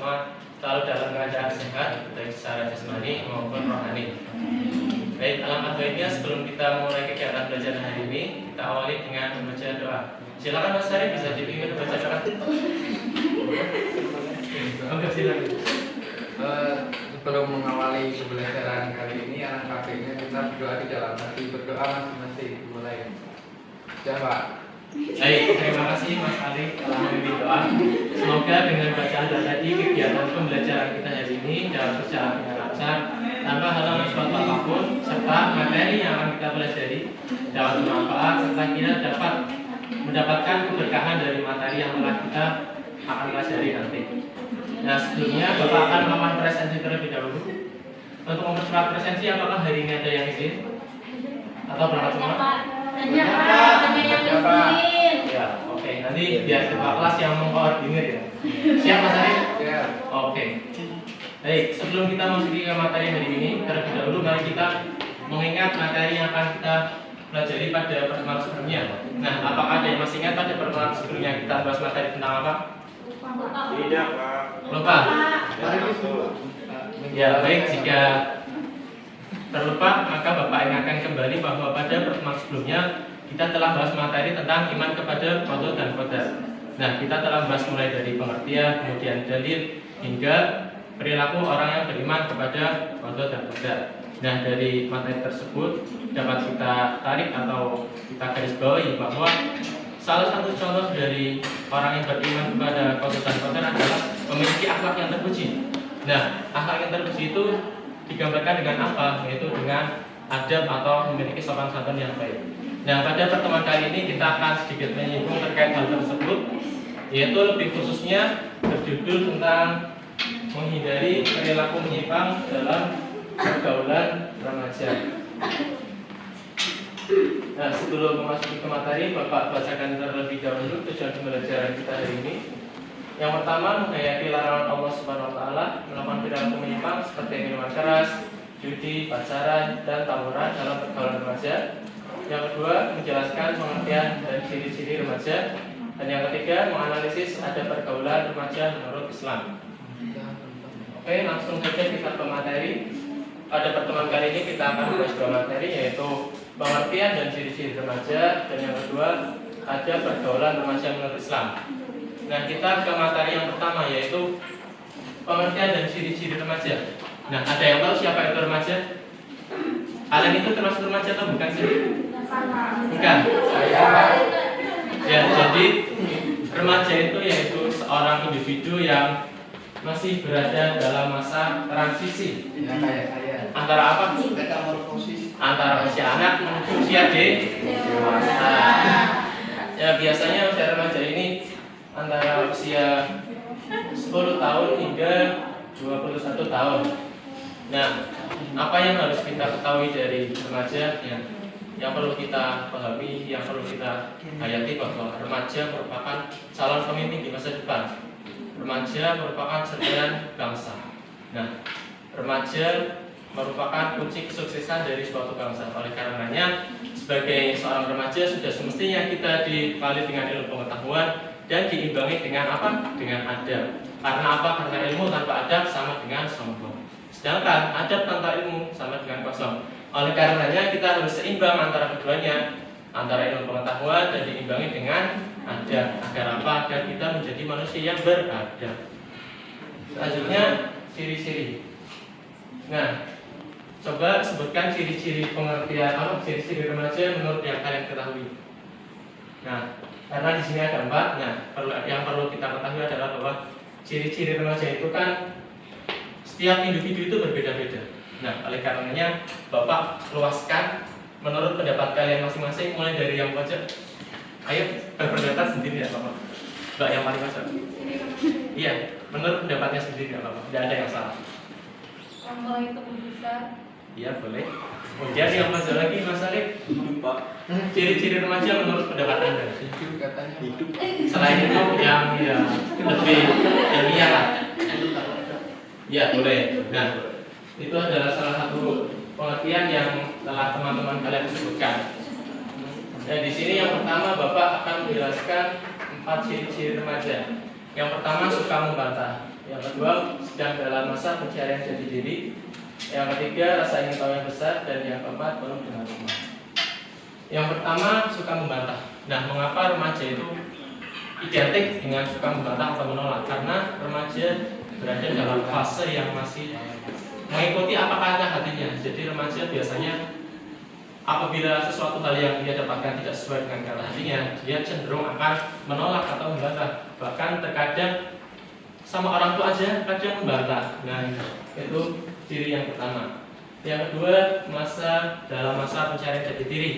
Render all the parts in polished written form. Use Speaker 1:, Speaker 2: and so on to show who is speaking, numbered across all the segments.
Speaker 1: semua selalu dalam keadaan sehat, baik secara jasmani maupun rohani. Baik, alangkah baiknya sebelum kita mulai kegiatan belajar hari ini, kita awali dengan membaca doa. Silakan Mas Syarif, bisa dipimpin membaca doa. Oke, silakan.
Speaker 2: Sebelum mengawali pembelajaran kali ini, alangkah baiknya kita berdoa di dalam hati, berdoa masing-masing. Mulai. Siapa?
Speaker 1: Baik, terima kasih Mas Ali telah memimpin doa. Semoga dengan bacaan doa tadi kegiatan pembelajaran kita hari ini dapat berjalan dengan lancar tanpa halangan suatu apapun, serta materi yang akan kita pelajari dapat bermanfaat serta kita dapat mendapatkan keberkahan dari materi yang telah kita akan pelajari nanti. Nah, sebelumnya Bapak akan melakukan presensi terlebih dahulu. Untuk mempercepat presensi, apakah hari ini ada yang izin? Atau berangkat semua? Ya, oke. Nanti biar kepala kelas yang mengkoordinir ya. Siap Mas Ari?
Speaker 2: Ya.
Speaker 1: Oke. Baik, sebelum kita masuk ke materi hari ini, terlebih dahulu mari kita mengingat materi yang akan kita pelajari pada pertemuan sebelumnya. Nah, apakah ada yang masih ingat pada pertemuan sebelumnya kita bahas materi tentang apa?
Speaker 3: Tidak, Pak.
Speaker 1: Lupa? Ya, baik. Jika terlupa, maka Bapak ingatkan kembali bahwa pada pertemuan sebelumnya kita telah bahas materi tentang iman kepada qada dan qadar. Nah, kita telah bahas mulai dari pengertian, kemudian dalil, hingga perilaku orang yang beriman kepada qada dan qadar. Nah, dari materi tersebut dapat kita tarik atau kita garis bawahi bahwa salah satu contoh dari orang yang beriman kepada qada dan qadar adalah memiliki akhlak yang terpuji. Nah, akhlak yang terpuji itu digambarkan dengan apa? Yaitu dengan adab atau memiliki sopan santun yang baik. Nah, pada pertemuan kali ini kita akan sedikit menyinggung terkait hal tersebut, yaitu lebih khususnya berjudul tentang menghindari perilaku menyimpang dalam pergaulan remaja. Nah, sebelum memasuki ke materi, Bapak bacakan terlebih dahulu tujuan pembelajaran kita hari ini. Yang pertama, menghayati larangan Allah Subhanahu wa taala melakukan perilaku menyimpang seperti minuman keras, judi, pacaran, dan tawuran dalam pergaulan remaja. Yang kedua, menjelaskan pengertian dan ciri-ciri remaja. Dan yang ketiga, menganalisis ada pergaulan remaja menurut Islam. Oke, langsung saja kita ke materi. Pada pertemuan kali ini kita akan membahas dua materi, yaitu pengertian dan ciri-ciri remaja. Dan yang kedua, ada pergaulan remaja menurut Islam. Nah, kita ke materi yang pertama, yaitu pengertian dan ciri-ciri remaja. Nah, ada yang tahu siapa itu remaja? Kalian itu termasuk remaja atau bukan sih? Bukan. Ya, jadi remaja itu yaitu seorang individu yang masih berada dalam masa transisi.
Speaker 2: Ya, kayak saya.
Speaker 1: Antara apa? Antara usia anak menuju usia dewasa. Ya, biasanya usia remaja ini antara usia 10 tahun hingga 21 tahun. Nah, apa yang harus kita ketahui dari remaja yang perlu kita pahami, yang perlu kita hayati bahwa remaja merupakan calon pemimpin di masa depan. Remaja merupakan cerminan bangsa. Nah, remaja merupakan kunci kesuksesan dari suatu bangsa. Oleh karenanya, sebagai seorang remaja sudah semestinya kita dibekali dengan ilmu pengetahuan dan diimbangi dengan apa? Dengan adab. Karena apa? Karena ilmu tanpa adab sama dengan sombong. Sedangkan adab tanpa ilmu sama dengan kosong. Oleh karenanya kita harus seimbang antara keduanya, antara ilmu pengetahuan dan diimbangi dengan adab. Agar apa? Agar kita menjadi manusia yang beradab. Selanjutnya, ciri-ciri. Nah, coba sebutkan ciri-ciri pengertian apa? Ciri-ciri remaja menurut yang kalian ketahui. Nah, karena di sini ada 4. Nah, yang perlu kita ketahui adalah bahwa ciri-ciri remaja itu kan setiap individu itu berbeda-beda. Nah, oleh karenanya Bapak luaskan menurut pendapat kalian masing-masing, mulai dari yang pojok. Ayo berpendapat sendiri ya Bapak. Mbak yang paling pojok. Iya, menurut pendapatnya sendiri ya Bapak. Tidak ada yang salah.
Speaker 4: Kalau itu bisa.
Speaker 1: Iya, boleh. Kemudian yang pojok lagi Mas Arif.
Speaker 3: Pak.
Speaker 1: Ciri-ciri remaja menurut pendapat Anda.
Speaker 2: Hidup katanya.
Speaker 3: Hidup.
Speaker 1: Selain itu yang lebih ilmiah lah. Ya, boleh. Nah, itu adalah salah satu pengertian yang telah teman-teman kalian sebutkan. Dan di sini yang pertama Bapak akan menjelaskan 4 ciri-ciri remaja. Yang pertama, suka membantah. Yang kedua, sedang dalam masa pencarian jati diri. Yang ketiga, rasa ingin tahu yang besar. Dan yang keempat, penuh dengan hikmah. Yang pertama, suka membantah. Nah, mengapa remaja itu identik dengan suka membantah atau menolak? Karena remaja berada dalam fase yang masih mengikuti apa kata hatinya. Jadi remaja biasanya apabila sesuatu hal yang dia dapatkan tidak sesuai dengan kata hatinya, dia cenderung akan menolak atau membantah. Bahkan terkadang sama orang tua aja kadang membantah. Nah, itu ciri yang pertama. Yang kedua, dalam masa pencarian jati diri.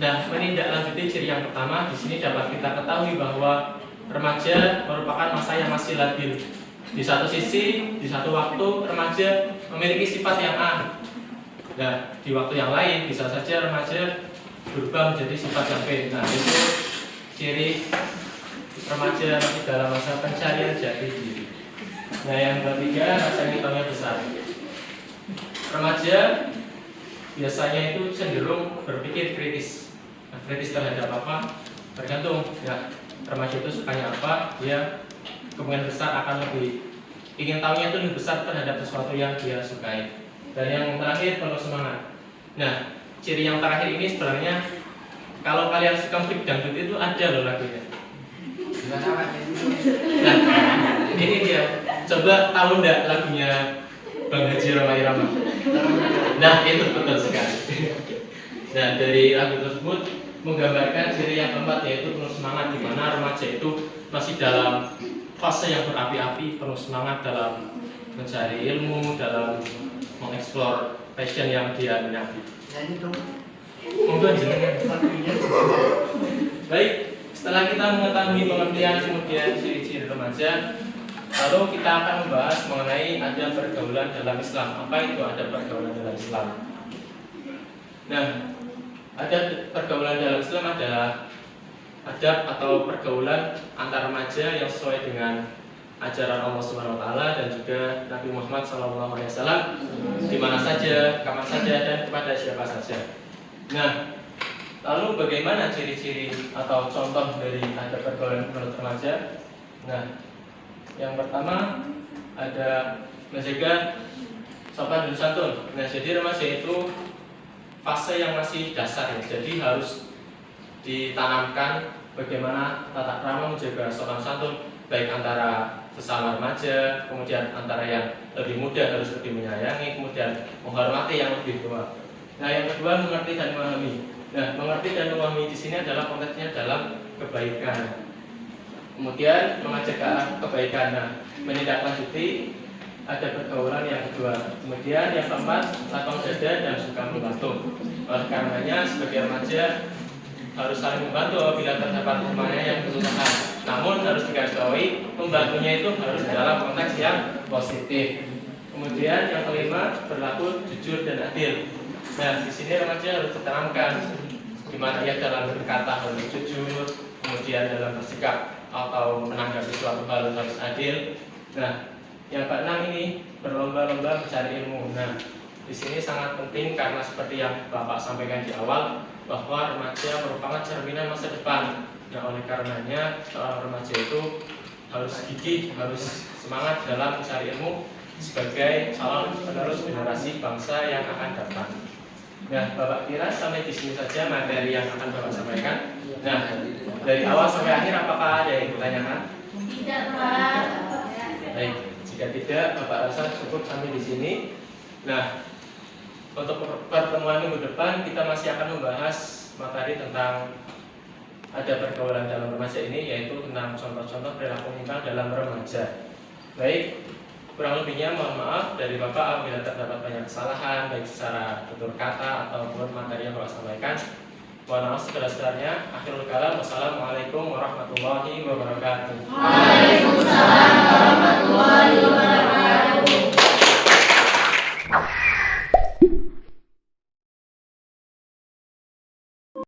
Speaker 1: Nah, menindaklanjuti ciri yang pertama, di sini dapat kita ketahui bahwa remaja merupakan masa yang masih labil. Di satu sisi, di satu waktu remaja memiliki sifat yang A. Nah, di waktu yang lain bisa saja remaja berubah menjadi sifat yang B. Nah, itu ciri remaja masih dalam masa pencarian jati diri. Nah, yang ketiga, rasa ingin tahu yang besar. Remaja biasanya itu cenderung berpikir kritis. Nah, kritis terhadap apa? Tergantung. Ya, remaja itu sukanya apa? Dia kemungkinan besar akan lebih ingin tahunya itu lebih besar terhadap sesuatu yang dia sukai. Dan yang terakhir, penuh semangat. Nah, ciri yang terakhir ini sebenarnya kalau kalian suka musik dangdut itu ada loh lagunya. Nah, ini dia. Coba tahu enggak lagunya Bang Haji Roma Irama? Nah, itu betul sekali. Nah, dari lagu tersebut menggambarkan ciri yang keempat, yaitu penuh semangat, di mana remaja itu masih dalam fase yang berapi-api, penuh semangat dalam mencari ilmu, dalam mengeksplor passion yang dia minati.
Speaker 3: Nyanyi dong.
Speaker 1: Monggo jenengan.
Speaker 3: Lagunya.
Speaker 1: Baik, setelah kita mengetahui pengertian kemudian ciri-ciri remaja, lalu kita akan membahas mengenai adab pergaulan dalam Islam. Apa itu adab pergaulan dalam Islam? Nah, adab pergaulan dalam Islam adalah adab atau pergaulan antar remaja yang sesuai dengan ajaran Allah Subhanahu wa taala dan juga Nabi Muhammad SAW, di mana saja, kapan saja, dan kepada siapa saja. Nah, lalu bagaimana ciri-ciri atau contoh dari adab pergaulan menurut remaja? Nah, yang pertama ada menjaga sopan dan santun. Nah, jadi remaja itu fase yang masih dasar ya. Jadi harus ditanamkan bagaimana tata krama menjaga sopan santun, baik antara sesama remaja, kemudian antara yang lebih muda harus lebih menyayangi, kemudian menghormati yang lebih tua. Nah, yang kedua, mengerti dan memahami. Nah, mengerti dan memahami di sini adalah konteksnya dalam kebaikan. Kemudian mengajak ke arah kebaikan. Nah, menindaklanjuti ada pergaulan yang kedua. Kemudian yang keempat, lapang dada dan suka membantu. Oleh karenanya sebagai remaja harus saling membantu apabila terdapat temannya yang kesusahan. Namun harus digarisbawahi, membantunya itu harus dalam konteks yang positif. Kemudian yang kelima, berlaku jujur dan adil. Nah, di sini remaja harus ditanamkan di mana ia dalam berkata harus jujur, kemudian dalam bersikap atau menanggapi suatu hal harus adil. Nah, yang keenam ini berlomba-lomba mencari ilmu. Nah, di sini sangat penting karena seperti yang Bapak sampaikan di awal bahwa remaja merupakan cerminan masa depan. Nah, oleh karenanya seorang remaja itu harus gigih, harus semangat dalam mencari ilmu sebagai calon penerus generasi bangsa yang akan datang. Nah, Bapak kira sampai di sini saja materi yang akan Bapak sampaikan. Nah, dari awal sampai akhir apakah ada yang ditanyakan?
Speaker 4: Tidak, Pak.
Speaker 1: Baik, jika tidak, Bapak rasa cukup sampai di sini. Nah, untuk pertemuan minggu depan kita masih akan membahas materi tentang ada pergaulan dalam remaja ini, yaitu tentang contoh-contoh perilaku menyimpang dalam remaja. Baik, kurang lebihnya mohon maaf dari Bapak apabila terdapat banyak kesalahan baik secara tutur kata ataupun materi yang Bapak sampaikan. Mohon maaf sebesar-besarnya. Akhirul kalam, wassalamualaikum warahmatullahi wabarakatuh.
Speaker 4: Waalaikumsalam warahmatullahi wabarakatuh.